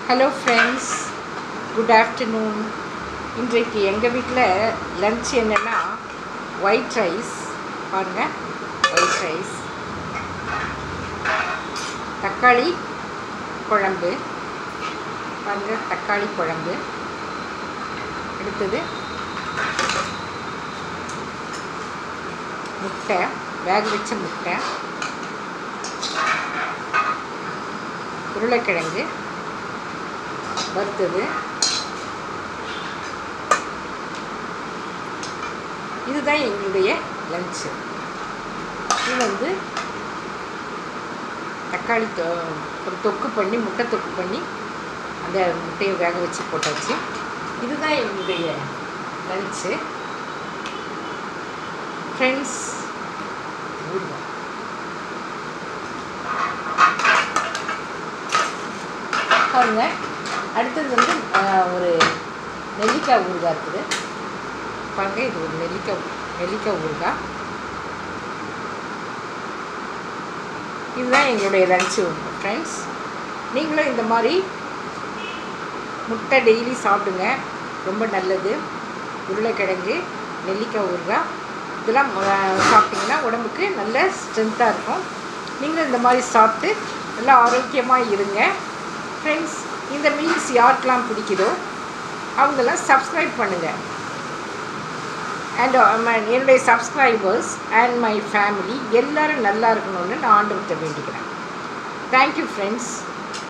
Hello friends, good afternoon. இன்றைக்கு எங்கள் வீட்டில் லன்ச் என்னென்னா ஒயிட் ரைஸ். பாருங்கள், ஒயிட் ரைஸ், தக்காளி குழம்பு. பாருங்கள், தக்காளி குழம்பு. அடுத்தது முட்டை, வேக வச்ச முட்டை, உருளைக்கிழங்கு வறுத்தது. இதுதான் எங்களுடைய லன்ச்சு. இது தக்காளி ஒரு தொக்கு பண்ணி, முட்டை தொக்கு பண்ணி அந்த முட்டையை வேக வச்சு போட்டாச்சு. இதுதான் எங்களுடைய லன்ச்சு ஃப்ரெண்ட்ஸ். பாருங்க, அடுத்தது ஒரு நெல்லிக்காய் ஊறுகாய் இருக்குது. பாருங்கள், இது ஒரு நெல்லிக்காய் ஊறுகாய். இதுதான் எங்களுடைய லன்ச்சு ஃப்ரெண்ட்ஸ். நீங்களும் இந்த மாதிரி முட்டை டெய்லி சாப்பிடுங்க, ரொம்ப நல்லது. உருளைக்கிழங்கு, நெல்லிக்காய் ஊறுகாய் இதெல்லாம் சாப்பிட்டிங்கன்னா உடம்புக்கு நல்ல ஸ்ட்ரென்த்தாக இருக்கும். நீங்களும் இந்த மாதிரி சாப்பிட்டு நல்லா ஆரோக்கியமாக இருங்க ஃப்ரெண்ட்ஸ். இந்த மீல்ஸ் யாருக்கெல்லாம் பிடிக்குதோ அவங்கெல்லாம் சப்ஸ்கிரைப் பண்ணுங்கள். அண்ட் என்னுடைய சப்ஸ்கிரைபர்ஸ் அண்ட் மை ஃபேமிலி எல்லோரும் நல்லா இருக்கணும்னு நான் ஆண்டவர்கிட்ட வேண்டிக்கிறேன். Thank you friends.